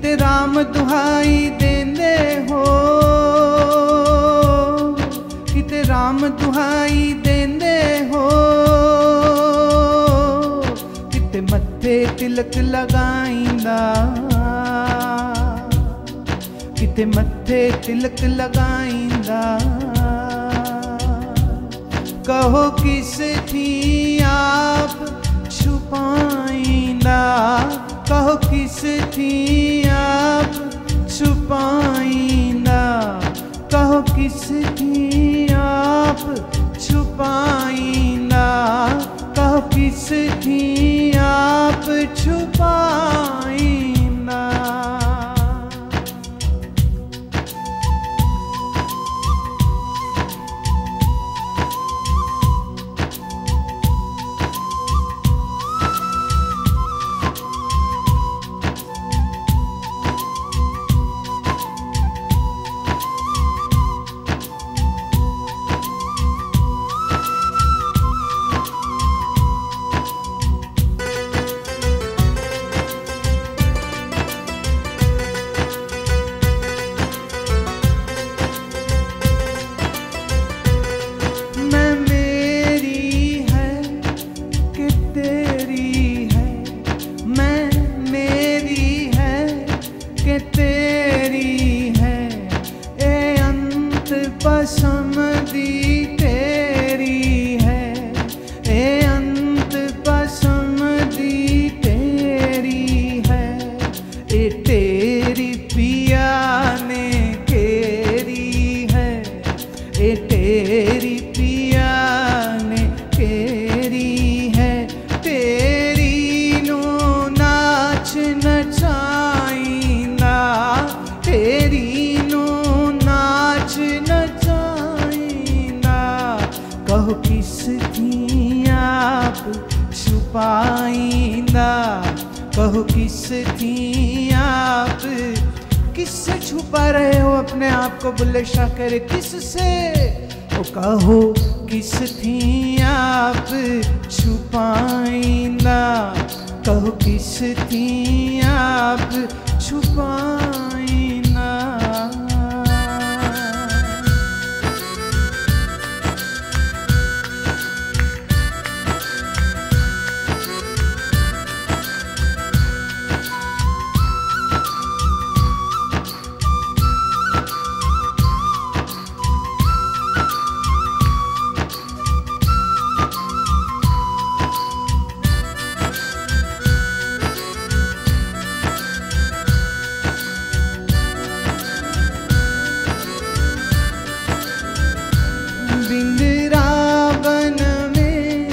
किते राम दुहाई देंदे हो, किते राम दुहाई देंदे हो, किते मत्थे तिलक लगाईंदा, किते मत्थे तिलक लगाईंदा। कहो किस थी आप छुपाईंदा, कहो किस थी आप छुपाईंदा, कहो किस थी आप छुपाईंदा, कहो किस थी आप छुपाईंदा। कहो किस थी आप छुपाईंदा, कहो किस थी आप, किससे छुपा रहे हो अपने आप को बुल्ले शाह करे, किससे? ओ कहो किस थी आप छुपाईंदा, कहो किस थी आप छुपाईंदा। बिंद्रावन में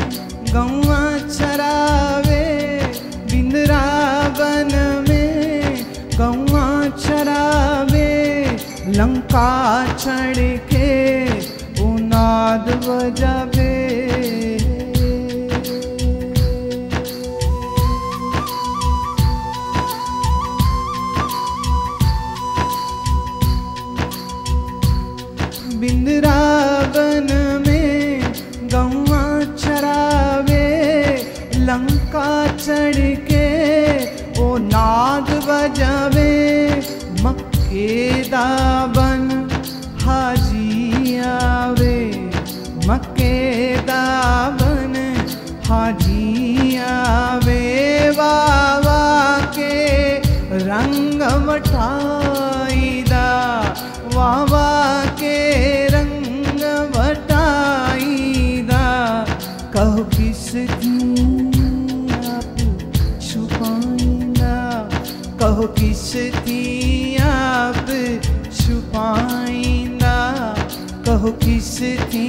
गौआ चरावे, बिंद्रावन में गौआ चरावे, लंका चढ़ के उनाद बजावे। बिंद्रावन में गौआ चरावे, लंका चढ़ के ओ नाद बजावे। मक्के दाबन हाजी आवे, मक्के दाबन हाजी आवे, बाबा के रंग वटाईदा, बाबा के रंग वटाईदा। कहो किस थी आप छुपाईंदा, कहो किस थी आप छुपाईंदा, कहो किस थी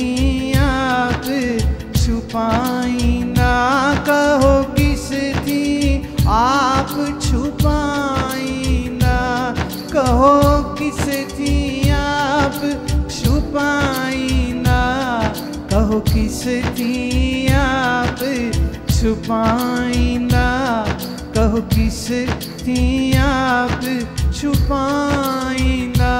आप छुपाईंदा, कहो किस थी आप छुपाईंदा, कहो किस थी आप छुपाईंदा, कहो किस थी आप छुपाईंदा, कहो किस थी आप छुपाईंदा।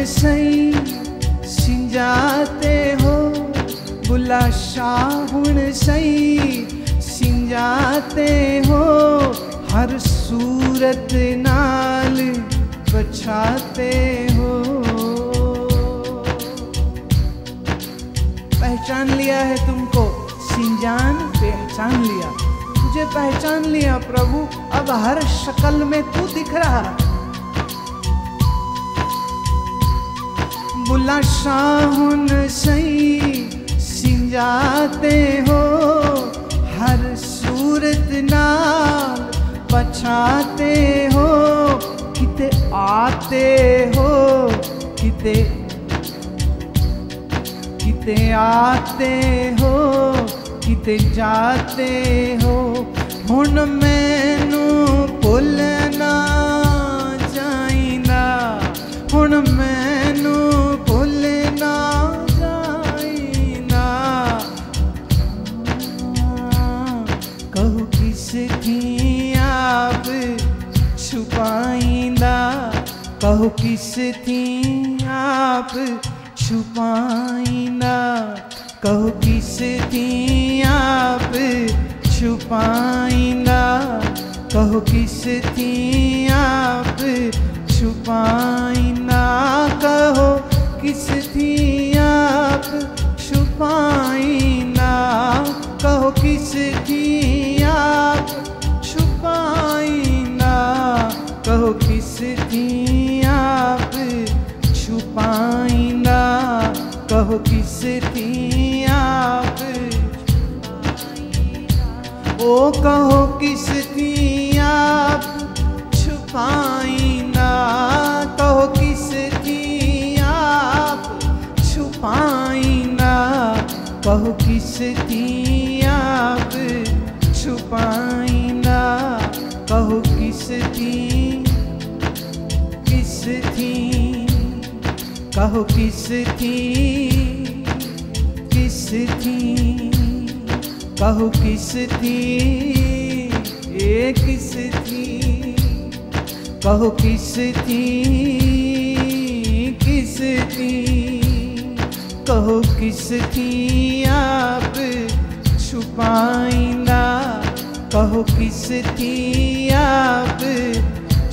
सही सिंजाते हो, बुला शाहुण सही सिंजाते हो, हर सूरत नाल बचाते हो। पहचान लिया है तुमको, सिंजान पहचान लिया, तुझे पहचान लिया प्रभु, अब हर शक्ल में तू दिख रहा। बुला शाहुन सही सिंजाते हो, हर सूरत नाल बचाते हो, किते आते हो, किते आते हो, किते जाते हो। हुण मैनू भुलना चाहीदा, हुण मैनू भुलना चाहीदा। कहो किस थी आप छुपाईंदा, कहो किस थी आप छुपाईंदा, कहो किस थी आप छुपाईंदा, कहो किस थी आप छुपाईंदा, कहो किस थी आप छुपाईंदा, कहो किस थी आप छुपाईंदा, कहो किस थी आप छुपाईंदा, कहो किस थी आप। ओ कहो किस थी आप छुपाईंदा, कहो किस थी आप छुपाईंदा, कहो किस थी आप छुपाईंदा, कहो किस थी, किस थी, कहो किस थी, किस थी, कहो किस थी, ए किस थी, कहो किस थी, किस थी, कहो किस थी आप छुपाईंदा, कहो किस थी आप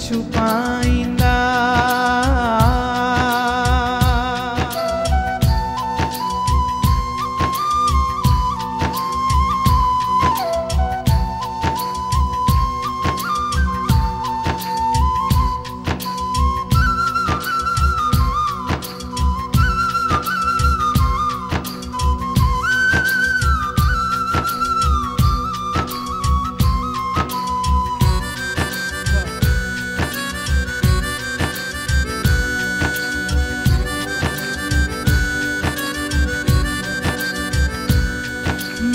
छुपाईंदा।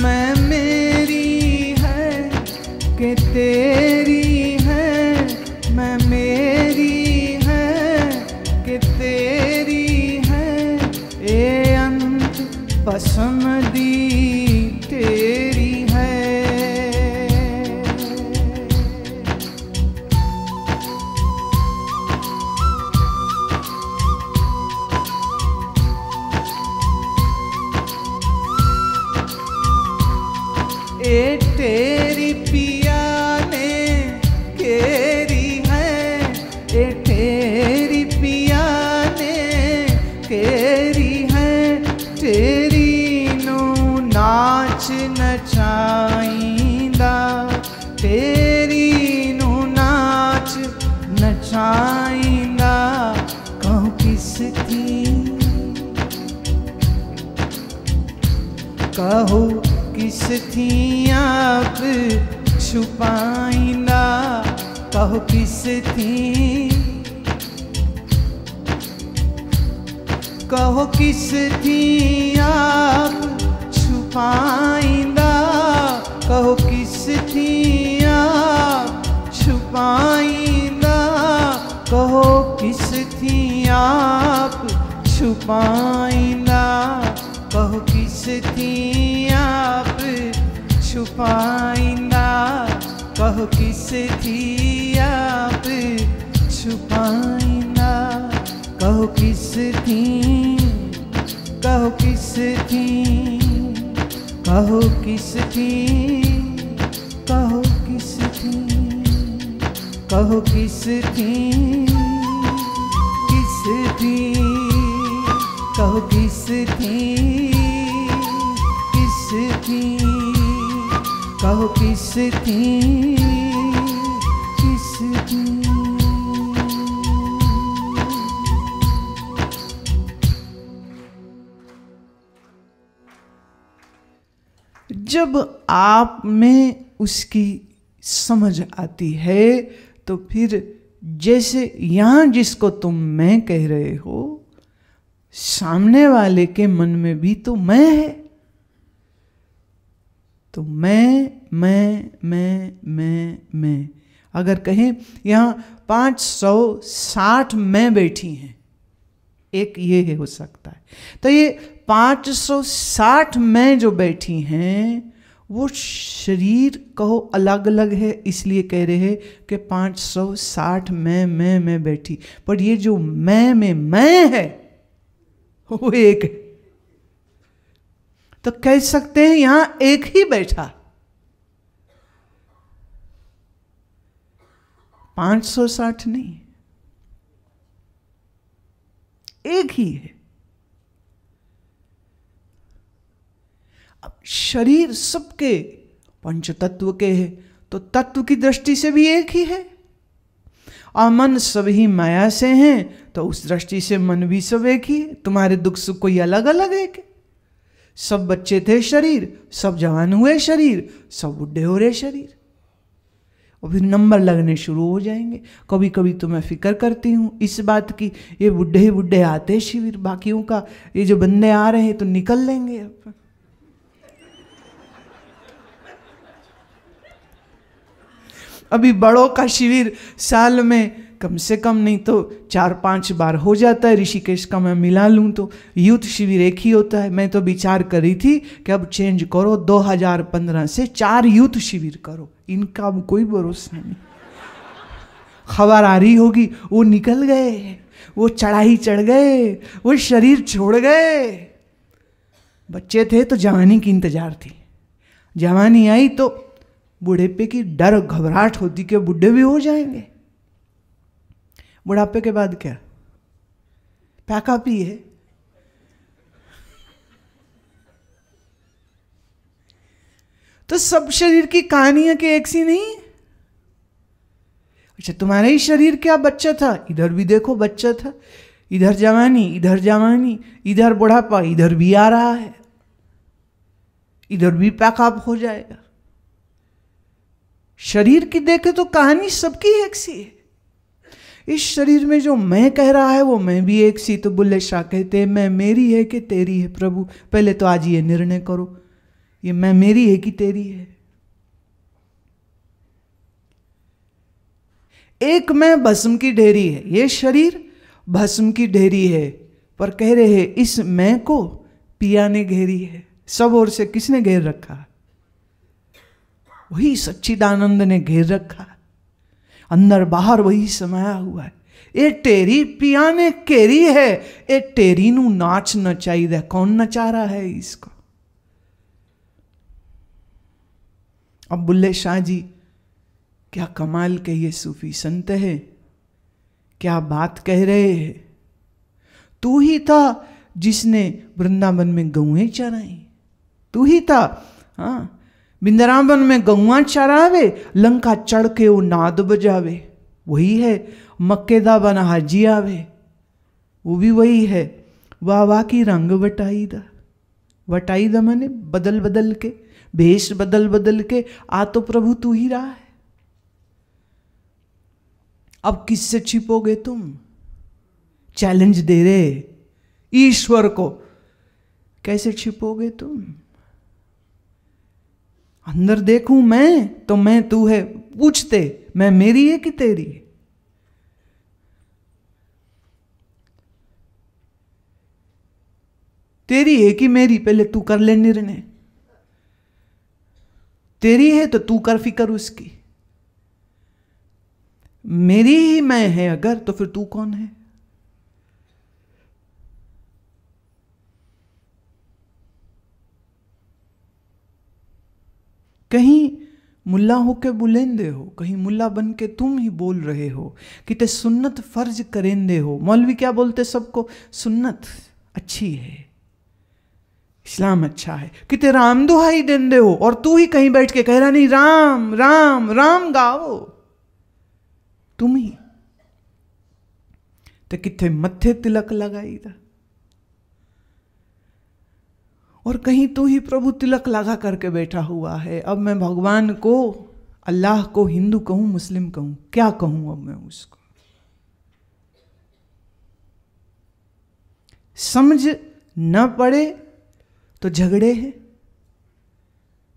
मैं मेरी है कि तेरी है, मैं मेरी है कि तेरी है, ए अंत पसंदी तेरी है। ए तेरी पिया ने केरी है, ए तेरी पिया ने केरी है, तेरी नू नाच नचाईंदा, तेरी नू नाच नचाईंदा, कहूँ किस थी, कहो किस थी आप छुपाईंदा, कहो किस थी, कहो किस थी आप छुपाईंदा, कहो किस थी आप छुपाईंदा, कहो किस थी आप छुपाईंदा, कहो किस थी आप छुपाईंदा, कहो किस थी आप छुपाईंदा, कहो किस थी, कहो किस थी, कहो किस थी, कहो किस थी, कहो किस थी, किस थी, कहो किस थी, किस थी, कहो किस थी, किस थी। जब आप में उसकी समझ आती है तो फिर जैसे यहां जिसको तुम मैं कह रहे हो, सामने वाले के मन में भी तो मैं है। तो मैं अगर कहें यहां 560 मैं बैठी हैं, एक ये हो सकता है। तो ये 560 मैं जो बैठी हैं वो शरीर कहो अलग अलग है, इसलिए कह रहे हैं कि 560 मैं बैठी, पर ये जो मैं में मैं है वो एक है। तो कह सकते हैं यहां एक ही बैठा, 560 नहीं, एक ही है। अब शरीर सबके पंच तत्व के है, तो तत्व की दृष्टि से भी एक ही है। और मन सभी माया से हैं, तो उस दृष्टि से मन भी सब एक ही है। तुम्हारे दुख सुख कोई अलग अलग है कि सब बच्चे थे शरीर, सब जवान हुए शरीर, सब बुढ़े हो रहे शरीर, और फिर नंबर लगने शुरू हो जाएंगे। कभी कभी तो मैं फिक्र करती हूँ इस बात की, ये बुढ़े ही बुढ़े आते शिविर, बाकियों का ये जो बंदे आ रहे हैं तो निकल लेंगे। अभी बड़ों का शिविर साल में कम से कम नहीं तो 4-5 बार हो जाता है। ऋषिकेश का मैं मिला लूँ तो यूथ शिविर एक ही होता है। मैं तो विचार करी थी कि अब चेंज करो, 2015 से 4 यूथ शिविर करो। इनका कोई भरोसा नहीं, खबर आ रही होगी वो निकल गए, वो चढ़ाई चढ़ गए, वो शरीर छोड़ गए। बच्चे थे तो जवानी की इंतजार थी, जवानी आई तो बुढ़ापे की डर घबराहट होती कि बुढ़े भी हो जाएंगे। बुढ़ापे के बाद क्या, पैकापी है। तो सब शरीर की कहानियां के एक सी नहीं। अच्छा, तुम्हारा ही शरीर क्या बच्चा था, इधर भी देखो बच्चा था, इधर जवानी, इधर जवानी, इधर बुढ़ापा, इधर भी आ रहा है, इधर भी पैकाप हो जाएगा। शरीर की देखे तो कहानी सबकी एक सी है। इस शरीर में जो मैं कह रहा है वो मैं भी एक सी। तो बुल्ले शाह कहते हैं मैं मेरी है कि तेरी है प्रभु, पहले तो आज ये निर्णय करो, ये मैं मेरी है कि तेरी है। एक मैं भस्म की ढेरी है, ये शरीर भस्म की ढेरी है, पर कह रहे हैं इस मैं को पिया ने घेरी है। सब ओर से किसने घेर रखा, वही सच्चिदानंद ने घेर रखा, अंदर बाहर वही समाया हुआ है। ए टेरी पिया ने केरी है, ए टेरी नू नाच नचाईदा, कौन नचा रहा है इसको। अब बुल्ले शाह जी क्या कमाल के ये सूफी संत है, क्या बात कह रहे हैं। तू ही था जिसने वृंदावन में गौएं चराई, तू ही था। हाँ, वृंदावन में गौआं चरावे, लंका चढ़ के वो नाद बजावे, वही है। मक्के दा बना हाजी आवे, वो भी वही है। वाह वाह की रंग वटाईदा, वटाईदा माने बदल बदल के, भेष बदल बदल के, आ तो प्रभु तू ही रहा है। अब किससे छिपोगे तुम, चैलेंज दे रहे ईश्वर को, कैसे छिपोगे तुम। अंदर देखूं मैं तो मैं तू है, पूछते मैं मेरी है कि तेरी है। तेरी है कि मेरी, पहले तू कर ले निर्णय। तेरी है तो तू कर फिक्र उसकी, मेरी ही मैं है अगर तो फिर तू कौन है। कहीं मुल्ला होके बुलेंदे हो, कहीं मुल्ला बन के तुम ही बोल रहे हो कि ते सुन्नत फर्ज करेंदे हो। मौलवी क्या बोलते सबको? सुन्नत अच्छी है, इस्लाम अच्छा है। कि ते राम दुहाई देंदे हो और तू ही कहीं बैठ के कह रहा नहीं राम राम राम गाओ तुम ही। ते किथे मत्थे तिलक लगाई था और कहीं तू ही प्रभु तिलक लगा करके बैठा हुआ है। अब मैं भगवान को, अल्लाह को हिंदू कहूं, मुस्लिम कहूं, क्या कहूं अब मैं उसको? समझ न पड़े तो झगड़े हैं,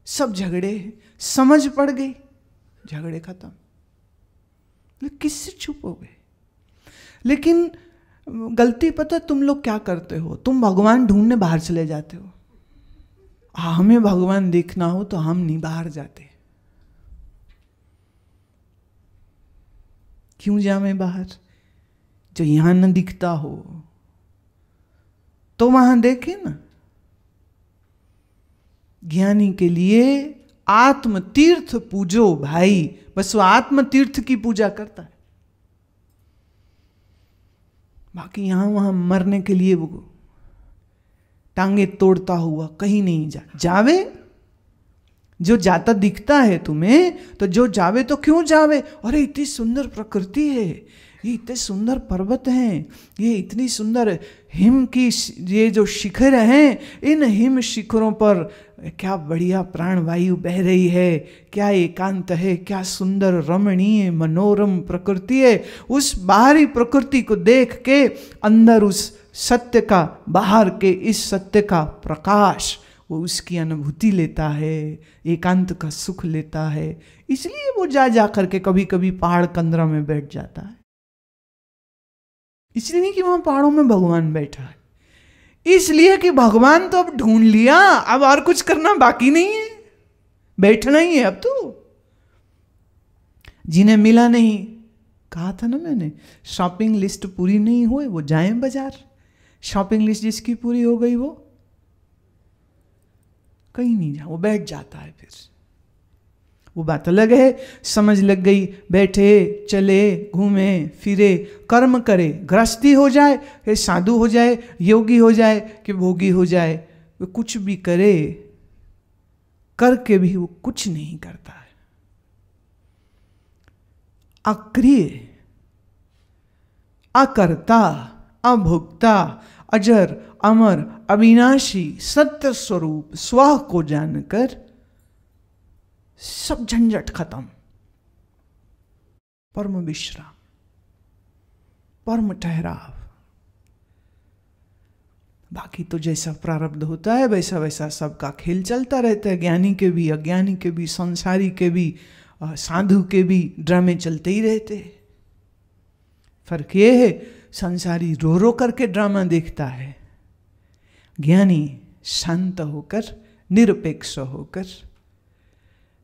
सब झगड़े हैं। समझ पड़ गई, झगड़े खत्म। किससे छुपोगे? लेकिन गलती पता तुम लोग क्या करते हो? तुम भगवान ढूंढने बाहर चले जाते हो। हमें भगवान देखना हो तो हम नहीं बाहर जाते। क्यों जावे बाहर? जो यहां न दिखता हो तो वहां देखे ना। ज्ञानी के लिए आत्म तीर्थ पूजो भाई, बस वो आत्म तीर्थ की पूजा करता है। बाकी यहां वहां मरने के लिए वो टांगे तोड़ता हुआ कहीं नहीं जावे। जो जाता दिखता है तुम्हें तो जो जावे तो क्यों जावे? अरे इतनी सुंदर प्रकृति है, ये इतने सुंदर पर्वत हैं, ये इतनी सुंदर हिम की ये जो शिखर हैं, इन हिम शिखरों पर क्या बढ़िया प्राणवायु बह रही है, क्या एकांत है, क्या सुंदर रमणीय मनोरम प्रकृति है। उस बाहरी प्रकृति को देख के अंदर उस सत्य का, बाहर के इस सत्य का प्रकाश, वो उसकी अनुभूति लेता है, एकांत का सुख लेता है। इसलिए वो जा करके कभी कभी पहाड़ कंदरा में बैठ जाता है। इसलिए नहीं कि वहां पहाड़ों में भगवान बैठा है, इसलिए कि भगवान तो अब ढूंढ लिया, अब और कुछ करना बाकी नहीं है, बैठना ही है अब तो। जिन्हें मिला नहीं, कहा था ना मैंने, शॉपिंग लिस्ट पूरी नहीं हुई वो जाएं बाजार। शॉपिंग लिस्ट जिसकी पूरी हो गई वो कहीं नहीं जा, वो बैठ जाता है। फिर वो बात अलग है, समझ लग गई, बैठे चले घूमे फिरे, कर्म करे, गृहस्थी हो जाए कि साधु हो जाए, योगी हो जाए कि भोगी हो जाए, वो कुछ भी करे, करके भी वो कुछ नहीं करता है। अक्रिय, अकर्ता, अभोक्ता, अजर अमर अविनाशी सत्य स्वरूप स्व को जानकर सब झंझट खत्म, परम विश्राम, परम ठहराव। बाकी तो जैसा प्रारब्ध होता है वैसा वैसा सबका खेल चलता रहता है। ज्ञानी के भी, अज्ञानी के भी, संसारी के भी, साधु के भी ड्रामे चलते ही रहते। फर्क ये है, संसारी रो रो करके ड्रामा देखता है, ज्ञानी शांत होकर, निरपेक्ष होकर,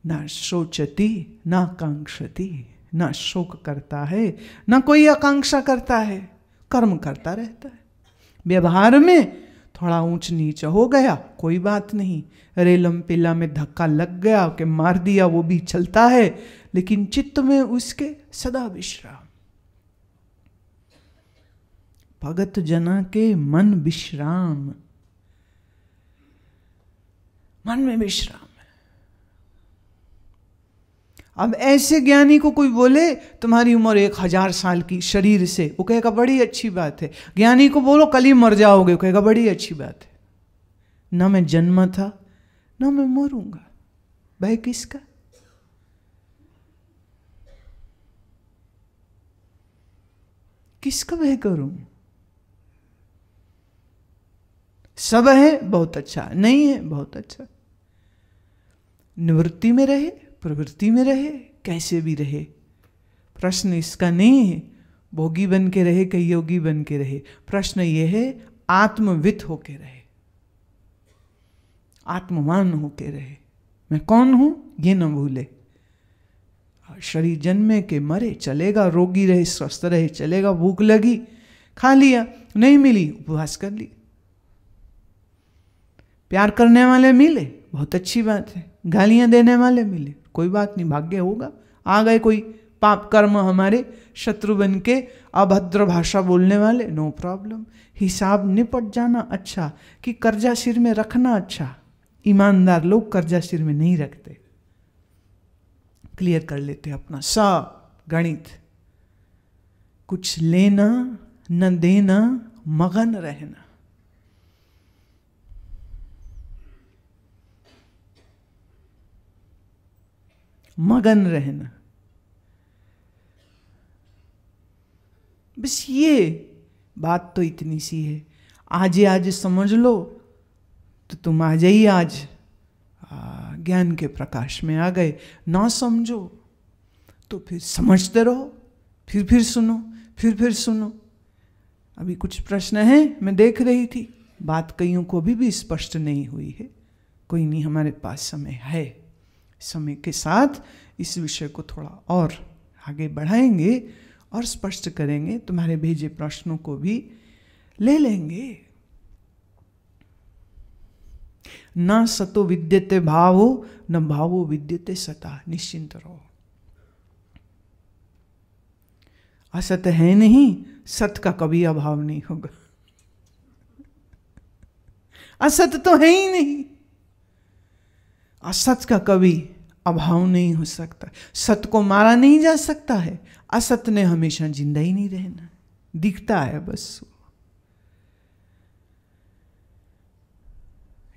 ना सोचती ना कांक्षती, ना शोक करता है, ना कोई आकांक्षा करता है, कर्म करता रहता है। व्यवहार में थोड़ा ऊंच नीच हो गया कोई बात नहीं, रेलम पिल्ला में धक्का लग गया कि मार दिया वो भी चलता है, लेकिन चित्त में उसके सदा विश्राम। भगत जना के मन विश्राम, मन में विश्राम है। अब ऐसे ज्ञानी को कोई बोले तुम्हारी उम्र 1000 साल की शरीर से, वो कहेगा बड़ी अच्छी बात है। ज्ञानी को बोलो कल ही मर जाओगे, वो कहेगा बड़ी अच्छी बात है। ना मैं जन्मा था ना मैं मरूंगा, भय किसका? किसका भय करूं? सब है बहुत अच्छा, नहीं है बहुत अच्छा। निवृत्ति में रहे, प्रवृत्ति में रहे, कैसे भी रहे, प्रश्न इसका नहीं है भोगी बन के रहे कि योगी बन के रहे। प्रश्न यह है आत्मवित होके रहे, आत्मवान होके रहे। मैं कौन हूं ये न भूले। शरीर जन्मे के मरे चलेगा, रोगी रहे स्वस्थ रहे चलेगा, भूख लगी खा लिया, नहीं मिली उपवास कर लिया, प्यार करने वाले मिले बहुत अच्छी बात है, गालियां देने वाले मिले, कोई बात नहीं, भाग्य होगा। आ गए कोई पाप कर्म हमारे शत्रु बन के, अभद्र भाषा बोलने वाले, नो प्रॉब्लम। हिसाब निपट जाना अच्छा कि कर्जा सिर में रखना अच्छा। ईमानदार लोग कर्जा सिर में नहीं रखते, क्लियर कर लेते अपना सब गणित। कुछ लेना न देना, मगन रहना। मगन रहना, बस ये बात तो इतनी सी है। आज समझ लो तो तुम आज ही आज ज्ञान के प्रकाश में आ गए। ना समझो तो फिर समझते रहो, फिर सुनो, फिर सुनो। अभी कुछ प्रश्न है, मैं देख रही थी, बात कईयों को भी स्पष्ट नहीं हुई है। कोई नहीं, हमारे पास समय है। समय के साथ इस विषय को थोड़ा और आगे बढ़ाएंगे और स्पष्ट करेंगे। तुम्हारे भेजे प्रश्नों को भी ले लेंगे। ना सतो विद्यते भावो, न भावो विद्यते सता। निश्चिंत रहो, असत है नहीं, सत का कभी अभाव नहीं होगा। असत तो है ही नहीं, असत का कभी अभाव नहीं हो सकता। सत को मारा नहीं जा सकता है, असत ने हमेशा जिंदा ही नहीं रहना, दिखता है बस।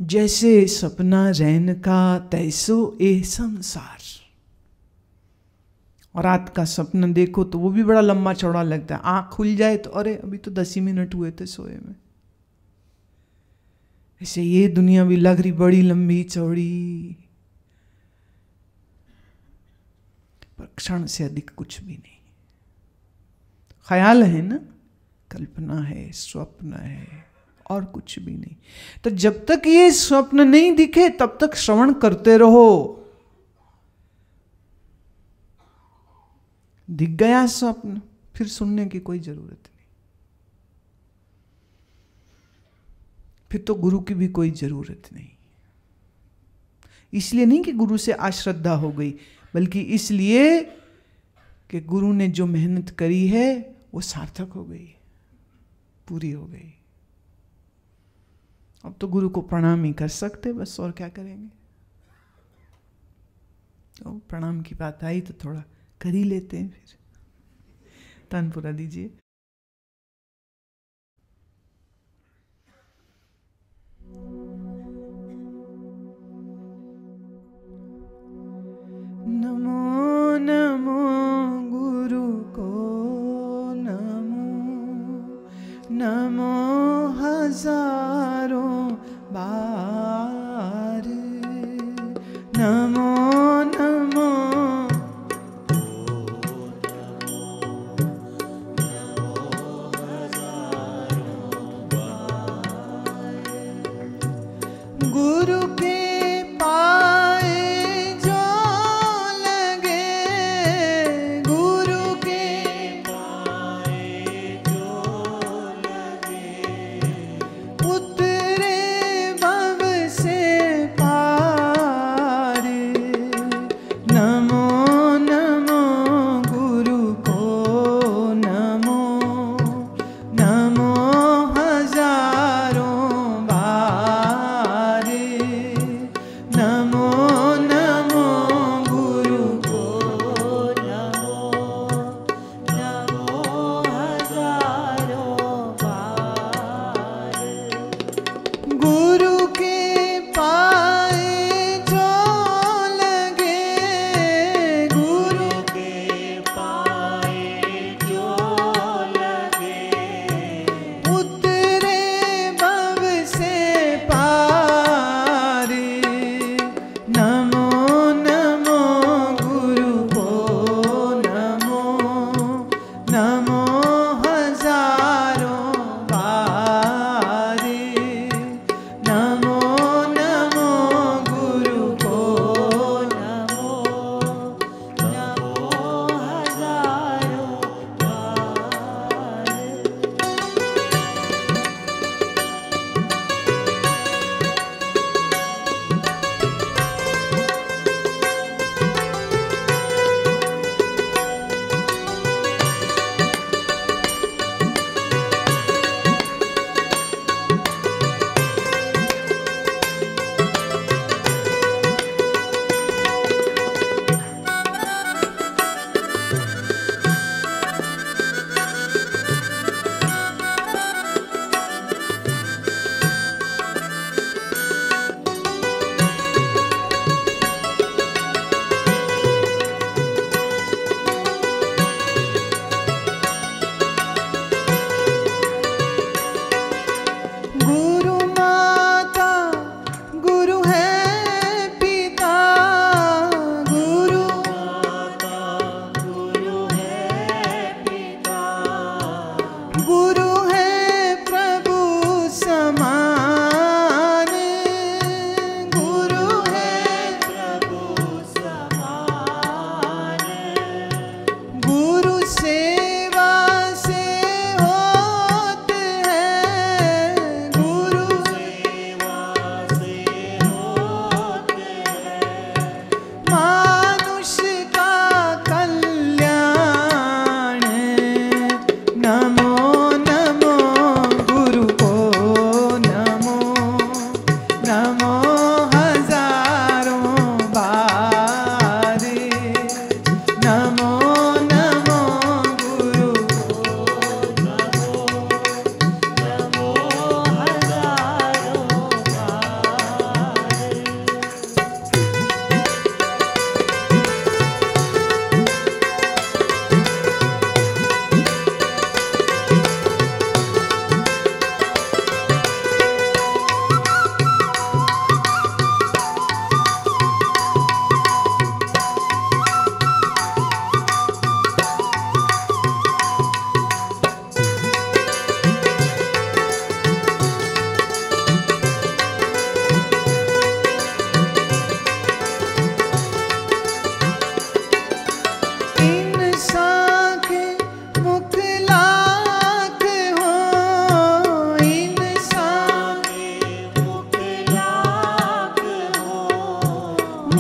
जैसे सपना रैन का, तैसो ए संसार। और रात का सपना देखो तो वो भी बड़ा लंबा चौड़ा लगता है। आंख खुल जाए तो अरे अभी तो 10 ही मिनट हुए थे सोए में। ऐसे ये दुनिया भी लग रही बड़ी लंबी चौड़ी, पर क्षण से अधिक कुछ भी नहीं। ख्याल है ना, कल्पना है, स्वप्न है, और कुछ भी नहीं। तो जब तक ये स्वप्न नहीं दिखे तब तक श्रवण करते रहो। दिख गया स्वप्न, फिर सुनने की कोई जरूरत नहीं, फिर तो गुरु की भी कोई जरूरत नहीं। इसलिए नहीं कि गुरु से अश्रद्धा हो गई, बल्कि इसलिए कि गुरु ने जो मेहनत करी है वो सार्थक हो गई, पूरी हो गई। अब तो गुरु को प्रणाम ही कर सकते बस, और क्या करेंगे। तो प्रणाम की बात आई तो थोड़ा कर ही लेते हैं। फिर तानपुरा दीजिए। नमो नमो गुरु को नमो, नमो हजारों बार, नमो नमो गुरु के पाए जो लगे, गुरु के पाए जो लगे, उतरे भव से पार। नमो नमो गुरु को नमो, नमो हजारों बार, नमो नमो गुरु को नमो, नमो हजारों बार। गुरु के पाए जो लगे, गुरु के पाए जो लगे, उतरे भव से पार। नमो नमो गुरु को नमो, नमो हजारों बार, नमो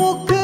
मुख